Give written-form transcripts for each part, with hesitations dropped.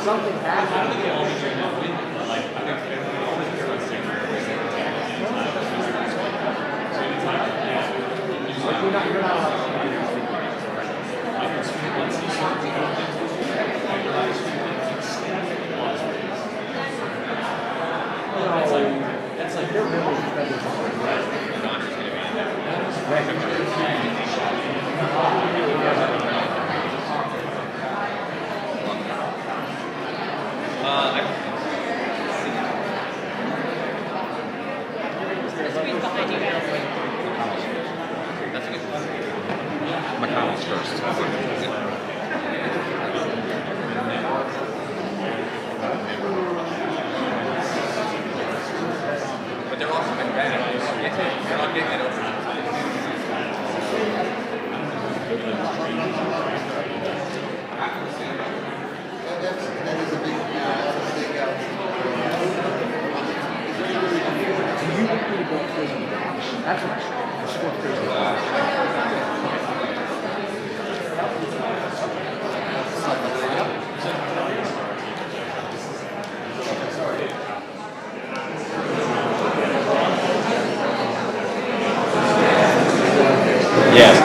something happened. You're not allowed to speak. That's like they're really expensive. McConnell's first. But they're all coming back. They're not getting it over. That is a big stakeout. Do you want me to go prison? That's what I should go prison. Yes.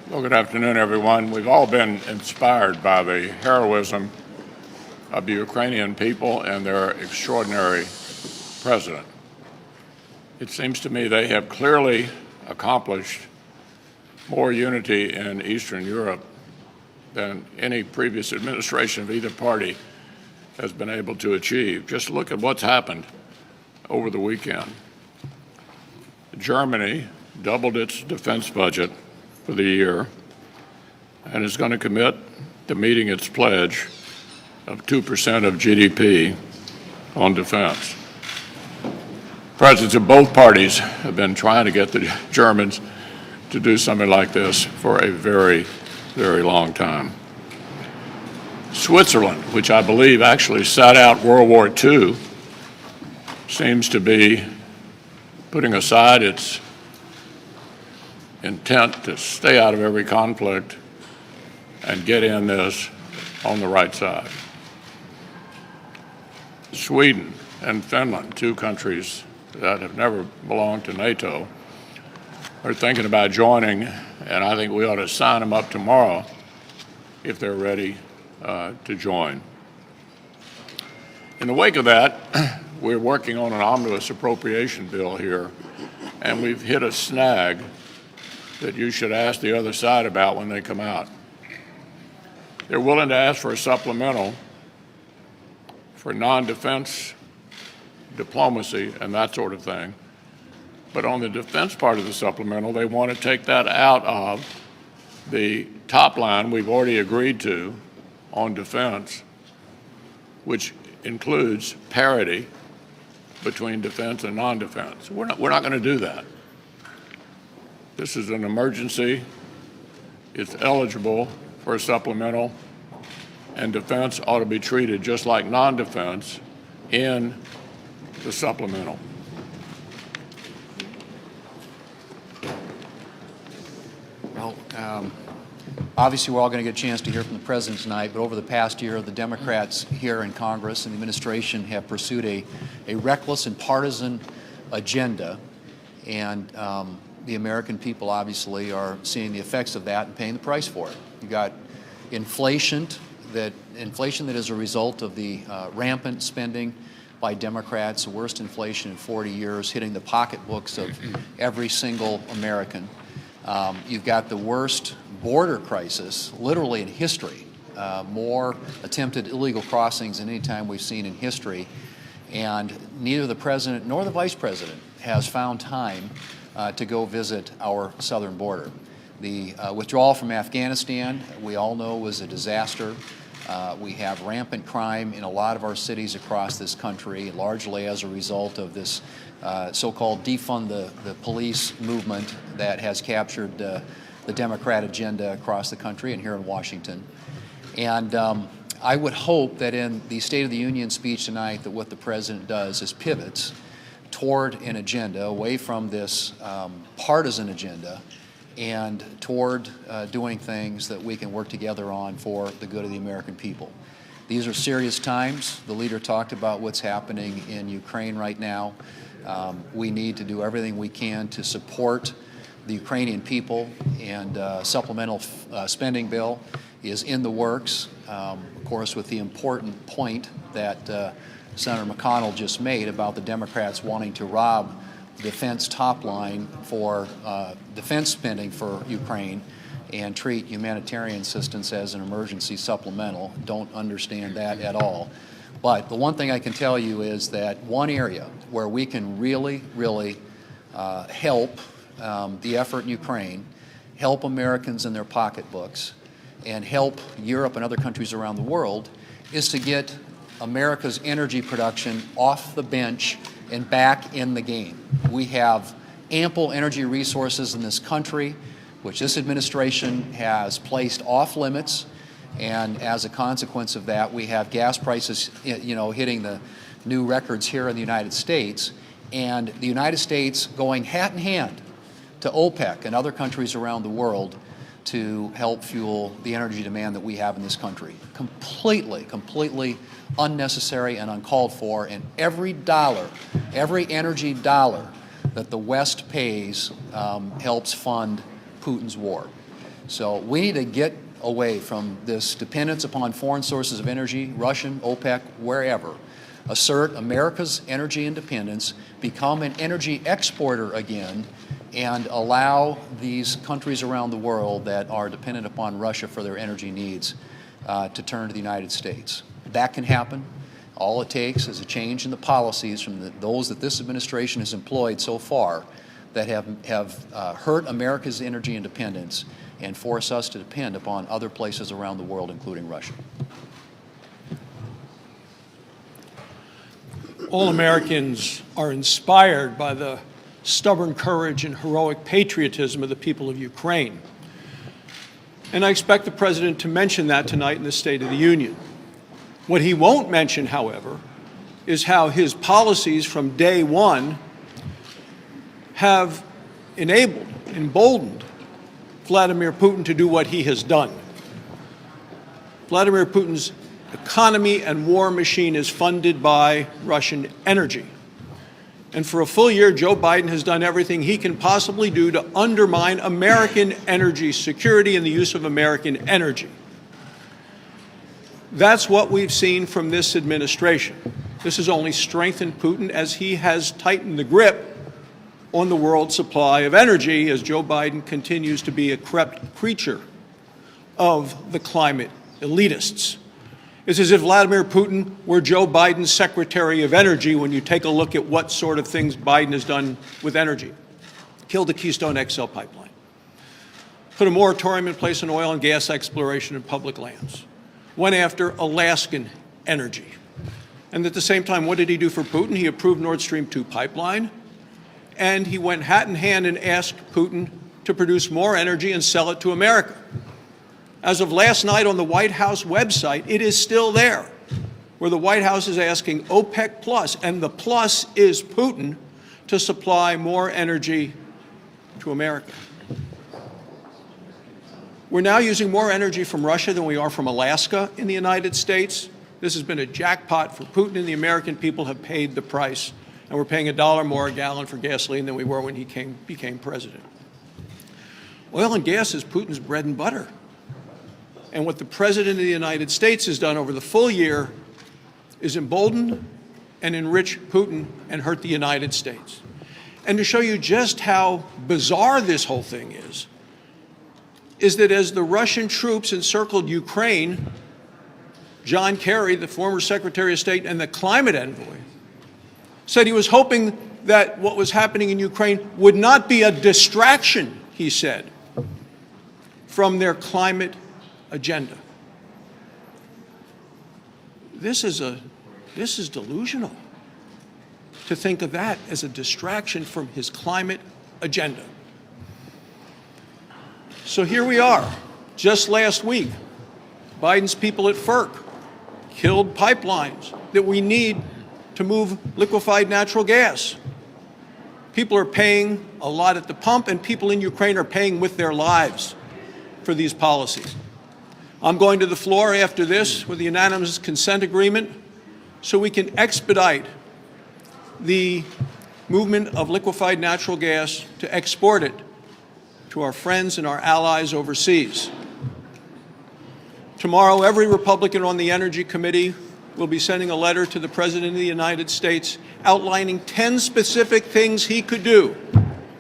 Well, good afternoon, everyone. We've all been inspired by the heroism of the Ukrainian people and their extraordinary president. It seems to me they have clearly accomplished more unity in Eastern Europe than any previous administration of either party has been able to achieve. Just look at what's happened over the weekend. Germany doubled its defense budget for the year and is going to commit to meeting its pledge of 2% of GDP on defense. Presidents of both parties have been trying to get the Germans to do something like this for a very, very long time. Switzerland, which I believe actually sat out World War II, seems to be putting aside its intent to stay out of every conflict and get in this on the right side. Sweden and Finland, two countries that have never belonged to NATO, are thinking about joining, and I think we ought to sign them up tomorrow if they're ready to join. In the wake of that, we're working on an omnibus appropriation bill here, and we've hit a snag that you should ask the other side about when they come out. They're willing to ask for a supplemental for non-defense diplomacy and that sort of thing. But on the defense part of the supplemental, they want to take that out of the top line we've already agreed to on defense, which includes parity between defense and non-defense. We're not going to do that. This is an emergency. It's eligible for a supplemental, and defense ought to be treated just like non-defense in the supplemental. Well, obviously we're all going to get a chance to hear from the President tonight, but over the past year, the Democrats here in Congress and the administration have pursued a reckless and partisan agenda, and the American people obviously are seeing the effects of that and paying the price for it. You've got inflation that is a result of the rampant spending by Democrats, the worst inflation in 40 years, hitting the pocketbooks of every single American. You've got the worst border crisis, literally in history, more attempted illegal crossings than any time we've seen in history, and neither the President nor the Vice President has found time to go visit our southern border. The withdrawal from Afghanistan, we all know, was a disaster. We have rampant crime in a lot of our cities across this country, largely as a result of this so-called defund the police movement that has captured the Democrat agenda across the country and here in Washington. And I would hope that in the State of the Union speech tonight that what the President does is pivots toward an agenda away from this partisan agenda and toward doing things that we can work together on for the good of the American people. These are serious times. The leader talked about what's happening in Ukraine right now. We need to do everything we can to support the Ukrainian people, and supplemental spending bill is in the works, of course, with the important point that Senator McConnell just made about the Democrats wanting to rob the defense top line for defense spending for Ukraine and treat humanitarian assistance as an emergency supplemental. Don't understand that at all. But the one thing I can tell you is that one area where we can really, really help the effort in Ukraine, help Americans in their pocketbooks, and help Europe and other countries around the world is to get America's energy production off the bench and back in the game. We have ample energy resources in this country, which this administration has placed off limits, and as a consequence of that, we have gas prices, hitting the new records here in the United States, and the United States going hat in hand to OPEC and other countries around the world to help fuel the energy demand that we have in this country. Completely unnecessary and uncalled for, and every energy dollar that the West pays helps fund Putin's war. So we need to get away from this dependence upon foreign sources of energy, Russian, OPEC, wherever. Assert America's energy independence, become an energy exporter again, and allow these countries around the world that are dependent upon Russia for their energy needs to turn to the United States. That can happen. All it takes is a change in the policies from those that this administration has employed so far that have hurt America's energy independence and force us to depend upon other places around the world, including Russia. All Americans are inspired by the stubborn courage and heroic patriotism of the people of Ukraine. And I expect the President to mention that tonight in the State of the Union. What he won't mention, however, is how his policies from day one have emboldened Vladimir Putin to do what he has done. Vladimir Putin's economy and war machine is funded by Russian energy. And for a full year, Joe Biden has done everything he can possibly do to undermine American energy security and the use of American energy. That's what we've seen from this administration. This has only strengthened Putin as he has tightened the grip on the world supply of energy as Joe Biden continues to be a corrupt creature of the climate elitists. It's as if Vladimir Putin were Joe Biden's Secretary of Energy when you take a look at what sort of things Biden has done with energy. Killed the Keystone XL pipeline. Put a moratorium in place on oil and gas exploration in public lands. Went after Alaskan energy. And at the same time, what did he do for Putin? He approved Nord Stream 2 pipeline, and he went hat in hand and asked Putin to produce more energy and sell it to America. As of last night on the White House website, it is still there, where the White House is asking OPEC Plus, and the plus is Putin, to supply more energy to America. We're now using more energy from Russia than we are from Alaska in the United States. This has been a jackpot for Putin, and the American people have paid the price. And we're paying $1 more a gallon for gasoline than we were when he became president. Oil and gas is Putin's bread and butter. And what the President of the United States has done over the full year is embolden and enrich Putin and hurt the United States. And to show you just how bizarre this whole thing is that as the Russian troops encircled Ukraine, John Kerry, the former Secretary of State and the climate envoy, said he was hoping that what was happening in Ukraine would not be a distraction, he said. from their climate agenda. This is delusional to think of that as a distraction from his climate agenda. So here we are. Just last week, Biden's people at FERC killed pipelines that we need to move liquefied natural gas. People are paying a lot at the pump, and people in Ukraine are paying with their lives for these policies. I'm going to the floor after this with a unanimous consent agreement so we can expedite the movement of liquefied natural gas to export it to our friends and our allies overseas. Tomorrow, every Republican on the Energy Committee will be sending a letter to the President of the United States outlining 10 specific things he could do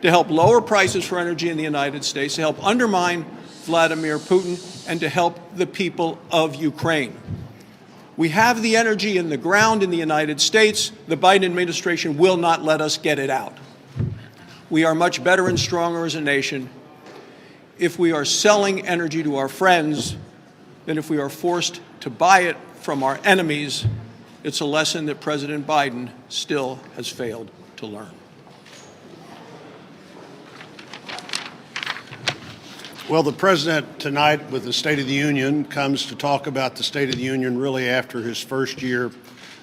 to help lower prices for energy in the United States, to help undermine Vladimir Putin, and to help the people of Ukraine. We have the energy in the ground in the United States. The Biden administration will not let us get it out. We are much better and stronger as a nation if we are selling energy to our friends than if we are forced to buy it from our enemies. It's a lesson that President Biden still has failed to learn. Well, the President tonight with the State of the Union comes to talk about the State of the Union really after his first year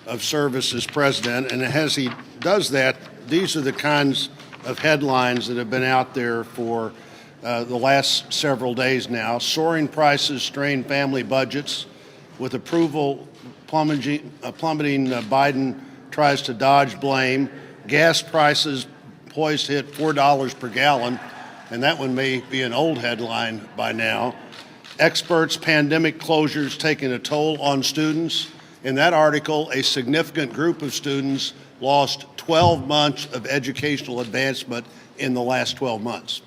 of service as President. And as he does that, these are the kinds of headlines that have been out there for the last several days now. Soaring prices strain family budgets. With approval plummeting, Biden tries to dodge blame. Gas prices poised to hit $4 per gallon, and that one may be an old headline by now. Experts, pandemic closures taking a toll on students. In that article, a significant group of students lost 12 months of educational advancement in the last 12 months.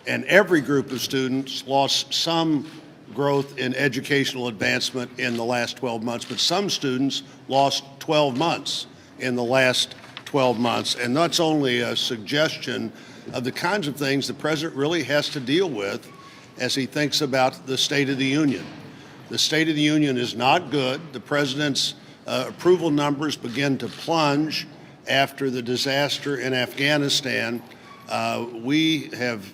And every group of students lost some growth in educational advancement in the last 12 months, but some students lost 12 months in the last 12 months. And that's only a suggestion of the kinds of things the President really has to deal with as he thinks about the State of the Union. The State of the Union is not good. The President's approval numbers begin to plunge after the disaster in Afghanistan. We have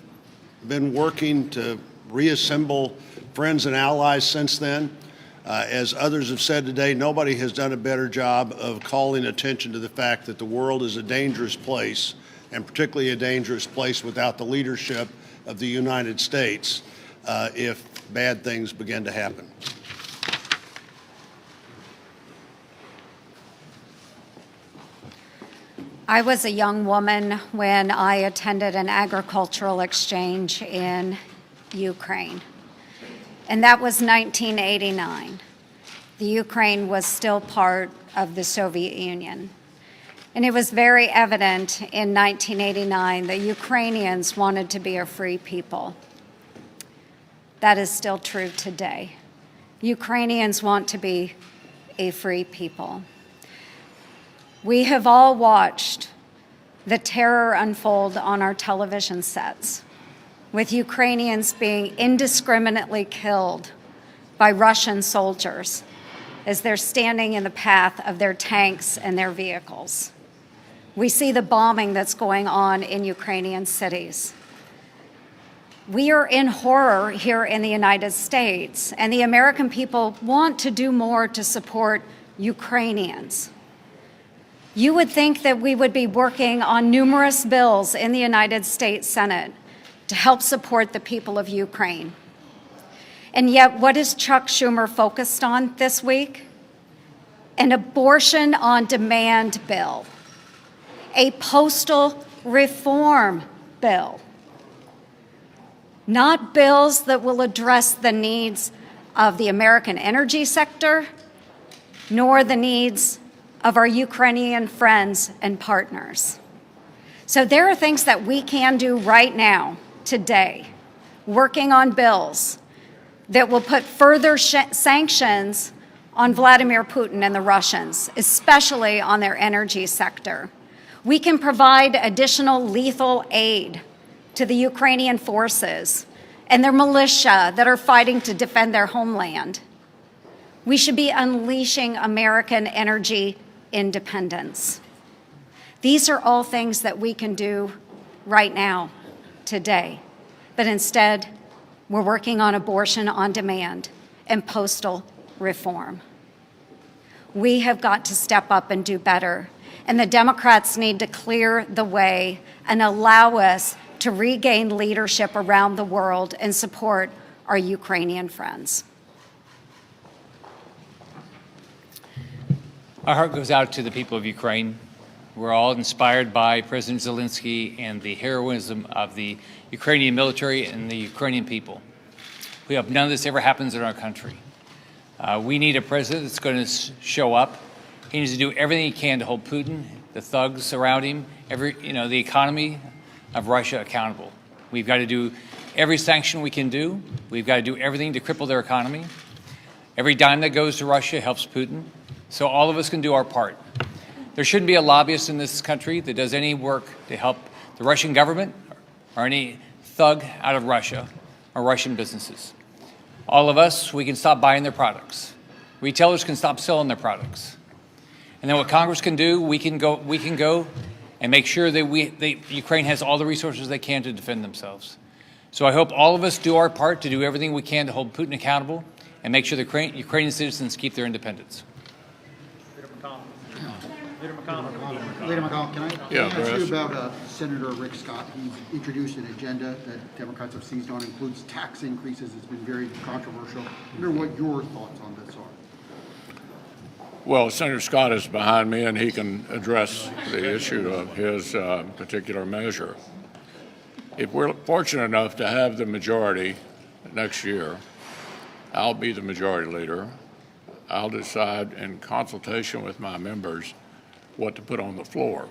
been working to reassemble friends and allies since then. As others have said today, nobody has done a better job of calling attention to the fact that the world is a dangerous place, and particularly a dangerous place without the leadership of the United States if bad things begin to happen. I was a young woman when I attended an agricultural exchange in Ukraine, and that was 1989. The Ukraine was still part of the Soviet Union. And it was very evident in 1989 that Ukrainians wanted to be a free people. That is still true today. Ukrainians want to be a free people. We have all watched the terror unfold on our television sets, with Ukrainians being indiscriminately killed by Russian soldiers as they're standing in the path of their tanks and their vehicles. We see the bombing that's going on in Ukrainian cities. We are in horror here in the United States, and the American people want to do more to support Ukrainians. You would think that we would be working on numerous bills in the United States Senate to help support the people of Ukraine. And yet, what is Chuck Schumer focused on this week? An abortion on demand bill, a postal reform bill, not bills that will address the needs of the American energy sector, nor the needs of our Ukrainian friends and partners. So there are things that we can do right now, today, working on bills that will put further sanctions on Vladimir Putin and the Russians, especially on their energy sector. We can provide additional lethal aid to the Ukrainian forces and their militia that are fighting to defend their homeland. We should be unleashing American energy independence. These are all things that we can do right now, today. But instead, we're working on abortion on demand and postal reform. We have got to step up and do better. And the Democrats need to clear the way and allow us to regain leadership around the world and support our Ukrainian friends. Our heart goes out to the people of Ukraine. We're all inspired by President Zelensky and the heroism of the Ukrainian military and the Ukrainian people. We hope none of this ever happens in our country. We need a president that's going to show up. He needs to do everything he can to hold Putin, the thugs around him, the economy of Russia accountable. We've got to do every sanction we can do. We've got to do everything to cripple their economy. Every dime that goes to Russia helps Putin. So all of us can do our part. There shouldn't be a lobbyist in this country that does any work to help the Russian government or any thug out of Russia or Russian businesses. All of us, we can stop buying their products. Retailers can stop selling their products. And then what Congress can do, we can go and make sure that Ukraine has all the resources they can to defend themselves. So I hope all of us do our part to do everything we can to hold Putin accountable and make sure the Ukrainian citizens keep their independence. Leader McConnell, can I ask Chris. you about Senator Rick Scott? He's introduced an agenda that Democrats have seized on, includes tax increases. It's been very controversial. I wonder what your thoughts on this are. Well, Senator Scott is behind me, and he can address the issue of his particular measure. If we're fortunate enough to have the majority next year, I'll be the majority leader. I'll decide in consultation with my members what to put on the floor.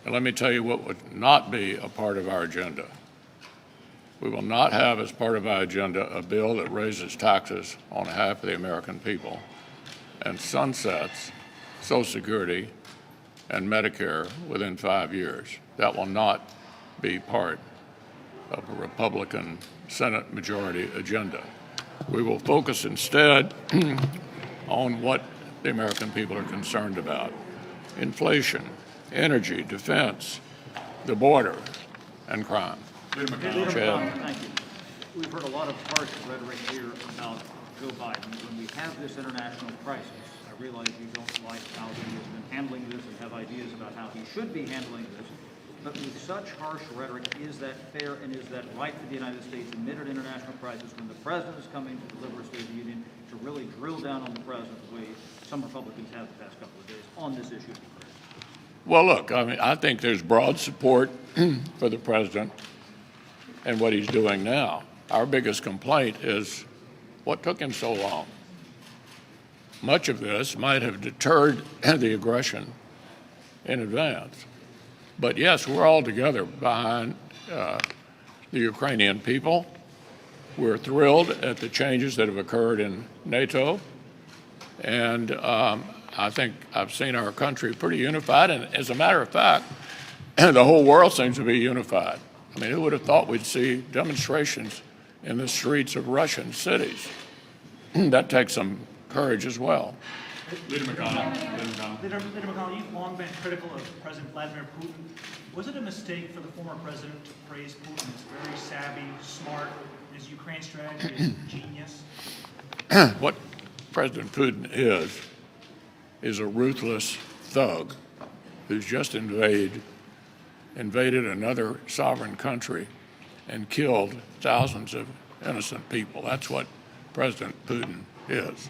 And let me tell you what would not be a part of our agenda. We will not have as part of our agenda a bill that raises taxes on half of the American people and sunsets Social Security and Medicare within 5 years. That will not be part of a Republican Senate majority agenda. We will focus instead on what the American people are concerned about: inflation, energy, defense, the border, and crime. Leader Chad. McConnell, thank you. We've heard a lot of harsh rhetoric here about Joe Biden. When we have this international crisis, I realize you don't like how he has been handling this and have ideas about how he should be handling this. But with such harsh rhetoric, is that fair and is that right for the United States amid an international crisis when the president is coming to deliver a State of the Union to really drill down on the president the way some Republicans have the past couple of days on this issue? Well, look, I think there's broad support for the president and what he's doing now. Our biggest complaint is what took him so long. Much of this might have deterred the aggression in advance. But yes, we're all together behind the Ukrainian people. We're thrilled at the changes that have occurred in NATO. And I think I've seen our country pretty unified. And as a matter of fact, the whole world seems to be unified. I mean, who would have thought we'd see demonstrations in the streets of Russian cities? That takes some courage as well. Leader McConnell. Leader McConnell, you've long been critical of President Vladimir Putin. Was it a mistake for the former president to praise Putin as very savvy, smart, and his Ukraine strategy is genius? What President Putin is a ruthless thug who's just invaded another sovereign country and killed thousands of innocent people. That's what President Putin is.